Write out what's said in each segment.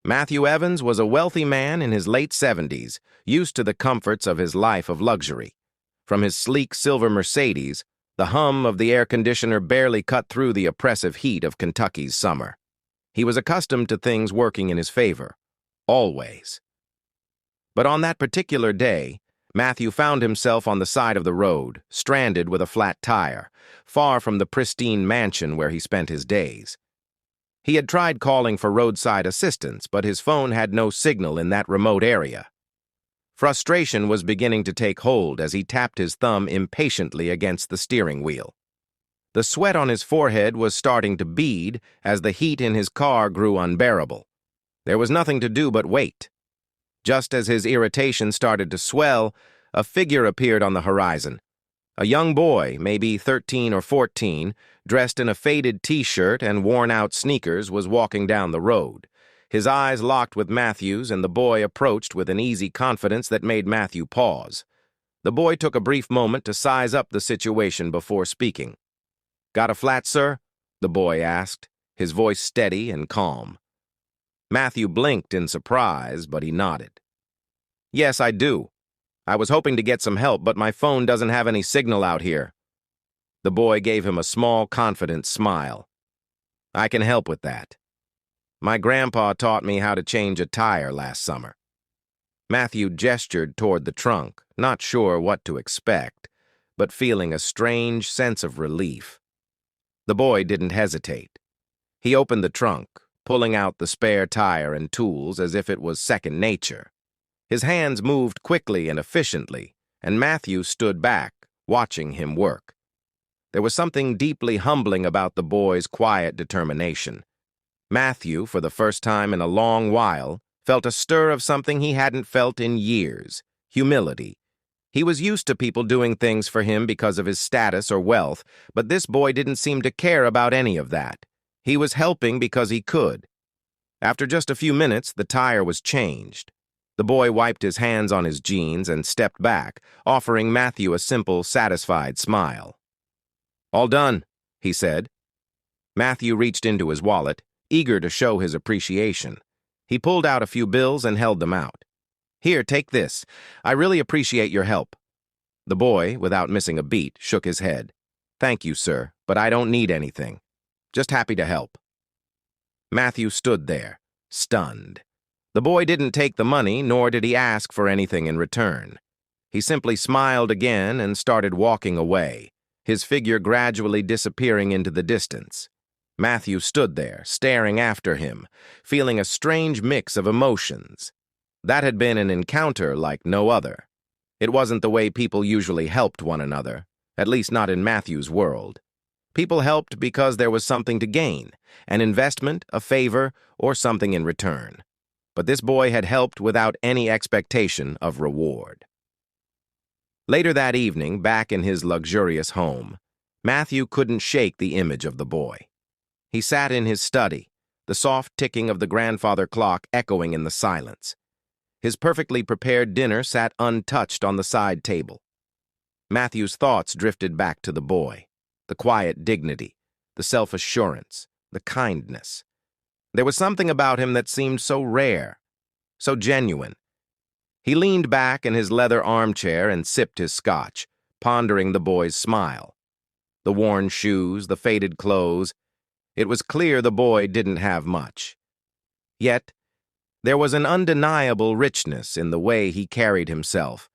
Matthew Evans was a wealthy man in his late 70s, used to the comforts of his life of luxury. From his sleek silver Mercedes, the hum of the air conditioner barely cut through the oppressive heat of Kentucky's summer. He was accustomed to things working in his favor, always. But on that particular day, Matthew found himself on the side of the road, stranded with a flat tire, far from the pristine mansion where he spent his days. He had tried calling for roadside assistance, but his phone had no signal in that remote area. Frustration was beginning to take hold as he tapped his thumb impatiently against the steering wheel. The sweat on his forehead was starting to bead as the heat in his car grew unbearable. There was nothing to do but wait. Just as his irritation started to swell, a figure appeared on the horizon. A young boy, maybe 13 or 14, dressed in a faded t-shirt and worn-out sneakers, was walking down the road. His eyes locked with Matthew's, and the boy approached with an easy confidence that made Matthew pause. The boy took a brief moment to size up the situation before speaking. "Got a flat, sir?" the boy asked, his voice steady and calm. Matthew blinked in surprise, but he nodded. "Yes, I do. I was hoping to get some help, but my phone doesn't have any signal out here." The boy gave him a small, confident smile. "I can help with that. My grandpa taught me how to change a tire last summer." Matthew gestured toward the trunk, not sure what to expect, but feeling a strange sense of relief. The boy didn't hesitate. He opened the trunk, pulling out the spare tire and tools as if it was second nature. His hands moved quickly and efficiently, and Matthew stood back, watching him work. There was something deeply humbling about the boy's quiet determination. Matthew, for the first time in a long while, felt a stir of something he hadn't felt in years: humility. He was used to people doing things for him because of his status or wealth, but this boy didn't seem to care about any of that. He was helping because he could. After just a few minutes, the tire was changed. The boy wiped his hands on his jeans and stepped back, offering Matthew a simple, satisfied smile. "All done," he said. Matthew reached into his wallet, eager to show his appreciation. He pulled out a few bills and held them out. "Here, take this. I really appreciate your help." The boy, without missing a beat, shook his head. "Thank you, sir, but I don't need anything. Just happy to help." Matthew stood there, stunned. The boy didn't take the money, nor did he ask for anything in return. He simply smiled again and started walking away, his figure gradually disappearing into the distance. Matthew stood there, staring after him, feeling a strange mix of emotions. That had been an encounter like no other. It wasn't the way people usually helped one another, at least not in Matthew's world. People helped because there was something to gain, an investment, a favor, or something in return. But this boy had helped without any expectation of reward. Later that evening, back in his luxurious home, Matthew couldn't shake the image of the boy. He sat in his study, the soft ticking of the grandfather clock echoing in the silence. His perfectly prepared dinner sat untouched on the side table. Matthew's thoughts drifted back to the boy, the quiet dignity, the self-assurance, the kindness. There was something about him that seemed so rare, so genuine. He leaned back in his leather armchair and sipped his scotch, pondering the boy's smile. The worn shoes, the faded clothes. It was clear the boy didn't have much. Yet, there was an undeniable richness in the way he carried himself,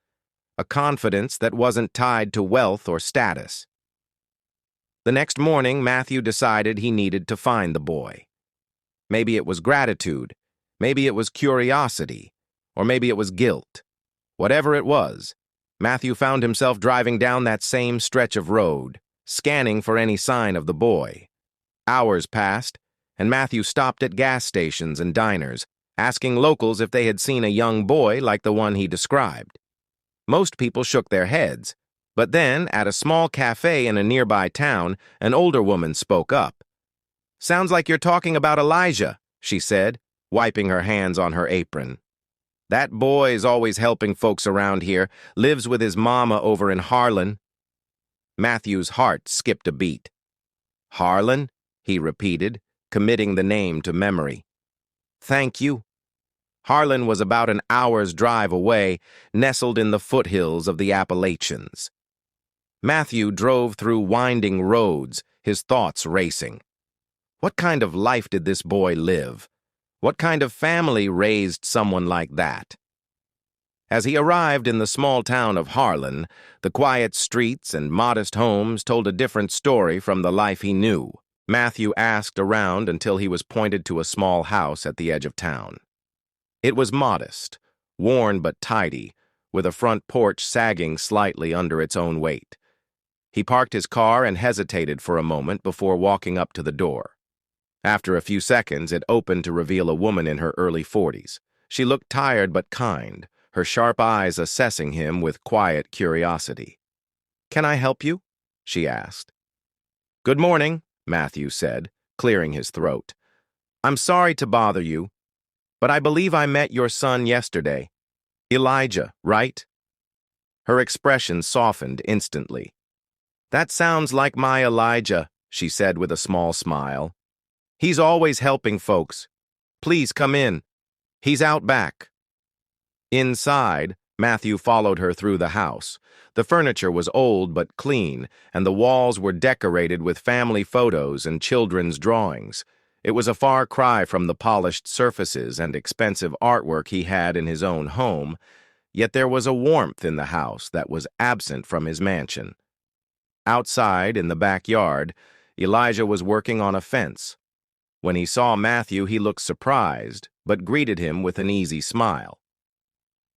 a confidence that wasn't tied to wealth or status. The next morning, Matthew decided he needed to find the boy. Maybe it was gratitude, maybe it was curiosity, or maybe it was guilt. Whatever it was, Matthew found himself driving down that same stretch of road, scanning for any sign of the boy. Hours passed, and Matthew stopped at gas stations and diners, asking locals if they had seen a young boy like the one he described. Most people shook their heads, but then, at a small cafe in a nearby town, an older woman spoke up. "Sounds like you're talking about Elijah," she said, wiping her hands on her apron. "That boy's always helping folks around here, lives with his mama over in Harlan." Matthew's heart skipped a beat. "Harlan?" he repeated, committing the name to memory. "Thank you," Harlan was about an hour's drive away, nestled in the foothills of the Appalachians. Matthew drove through winding roads, his thoughts racing. What kind of life did this boy live? What kind of family raised someone like that? As he arrived in the small town of Harlan, the quiet streets and modest homes told a different story from the life he knew. Matthew asked around until he was pointed to a small house at the edge of town. It was modest, worn but tidy, with a front porch sagging slightly under its own weight. He parked his car and hesitated for a moment before walking up to the door. After a few seconds, it opened to reveal a woman in her early 40s. She looked tired but kind, her sharp eyes assessing him with quiet curiosity. "Can I help you?" she asked. "Good morning," Matthew said, clearing his throat. "I'm sorry to bother you, but I believe I met your son yesterday. Elijah, right?" Her expression softened instantly. "That sounds like my Elijah," she said with a small smile. "He's always helping folks. Please come in. He's out back." Inside, Matthew followed her through the house. The furniture was old but clean, and the walls were decorated with family photos and children's drawings. It was a far cry from the polished surfaces and expensive artwork he had in his own home, yet there was a warmth in the house that was absent from his mansion. Outside, in the backyard, Elijah was working on a fence. When he saw Matthew, he looked surprised, but greeted him with an easy smile.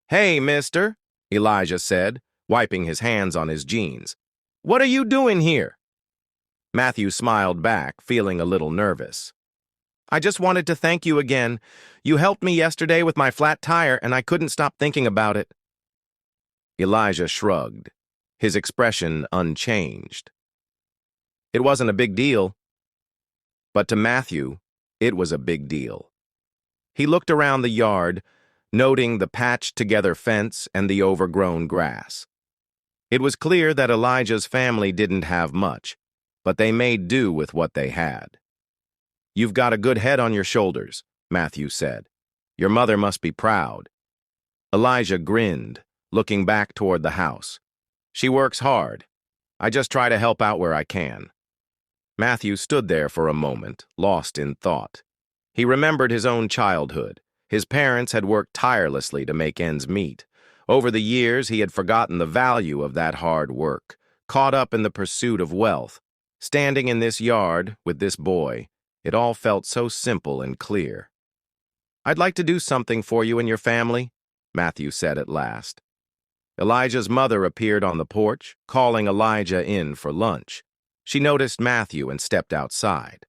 "Hey, mister," Elijah said, wiping his hands on his jeans. "What are you doing here?" Matthew smiled back, feeling a little nervous. "I just wanted to thank you again. You helped me yesterday with my flat tire, and I couldn't stop thinking about it." Elijah shrugged, his expression unchanged. It wasn't a big deal, but to Matthew, it was a big deal. He looked around the yard, noting the patched-together fence and the overgrown grass. It was clear that Elijah's family didn't have much, but they made do with what they had. "You've got a good head on your shoulders," Matthew said. "Your mother must be proud." Elijah grinned, looking back toward the house. "She works hard. I just try to help out where I can." Matthew stood there for a moment, lost in thought. He remembered his own childhood. His parents had worked tirelessly to make ends meet. Over the years, he had forgotten the value of that hard work, caught up in the pursuit of wealth. Standing in this yard with this boy, it all felt so simple and clear. "I'd like to do something for you and your family," Matthew said at last. Elijah's mother appeared on the porch, calling Elijah in for lunch. She noticed Matthew and stepped outside.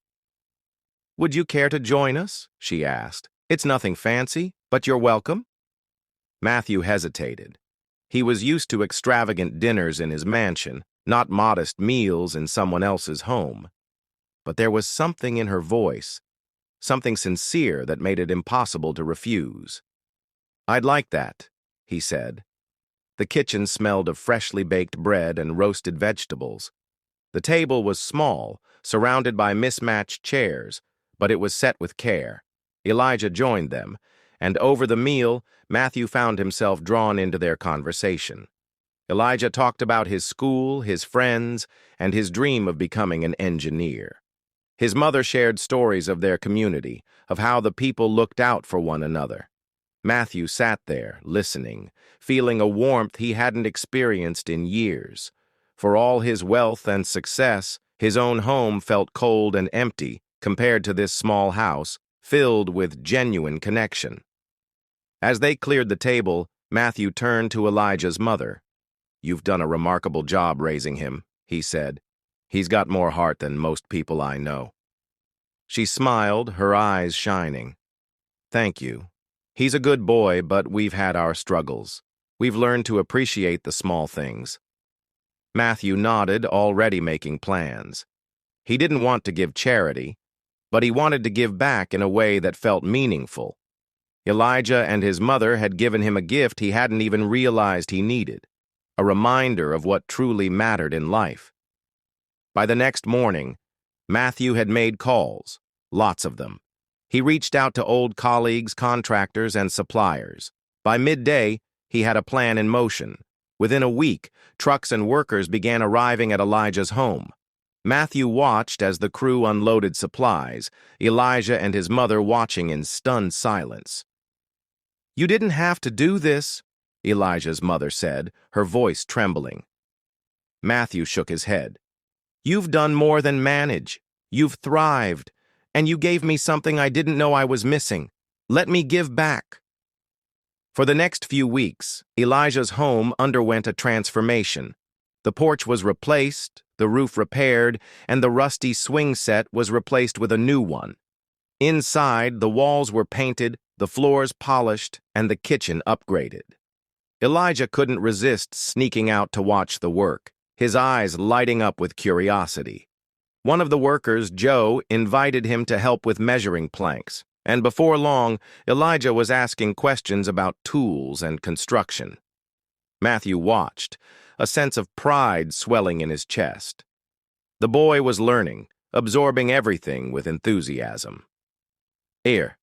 "Would you care to join us?" she asked. "It's nothing fancy, but you're welcome." Matthew hesitated. He was used to extravagant dinners in his mansion, not modest meals in someone else's home. But there was something in her voice, something sincere that made it impossible to refuse. "I'd like that," he said. The kitchen smelled of freshly baked bread and roasted vegetables. The table was small, surrounded by mismatched chairs, but it was set with care. Elijah joined them, and over the meal, Matthew found himself drawn into their conversation. Elijah talked about his school, his friends, and his dream of becoming an engineer. His mother shared stories of their community, of how the people looked out for one another. Matthew sat there, listening, feeling a warmth he hadn't experienced in years. For all his wealth and success, his own home felt cold and empty compared to this small house, filled with genuine connection. As they cleared the table, Matthew turned to Elijah's mother. "You've done a remarkable job raising him," he said. "He's got more heart than most people I know." She smiled, her eyes shining. "Thank you. He's a good boy, but we've had our struggles. We've learned to appreciate the small things." Matthew nodded, already making plans. He didn't want to give charity, but he wanted to give back in a way that felt meaningful. Elijah and his mother had given him a gift he hadn't even realized he needed, a reminder of what truly mattered in life. By the next morning, Matthew had made calls, lots of them. He reached out to old colleagues, contractors, and suppliers. By midday, he had a plan in motion. Within a week, trucks and workers began arriving at Elijah's home. Matthew watched as the crew unloaded supplies, Elijah and his mother watching in stunned silence. "You didn't have to do this," Elijah's mother said, her voice trembling. Matthew shook his head. "You've done more than manage. You've thrived, and you gave me something I didn't know I was missing. Let me give back." For the next few weeks, Elijah's home underwent a transformation. The porch was replaced, the roof repaired, and the rusty swing set was replaced with a new one. Inside, the walls were painted, the floors polished, and the kitchen upgraded. Elijah couldn't resist sneaking out to watch the work, his eyes lighting up with curiosity. One of the workers, Joe, invited him to help with measuring planks, and before long, Elijah was asking questions about tools and construction. Matthew watched, a sense of pride swelling in his chest. The boy was learning, absorbing everything with enthusiasm. "Here,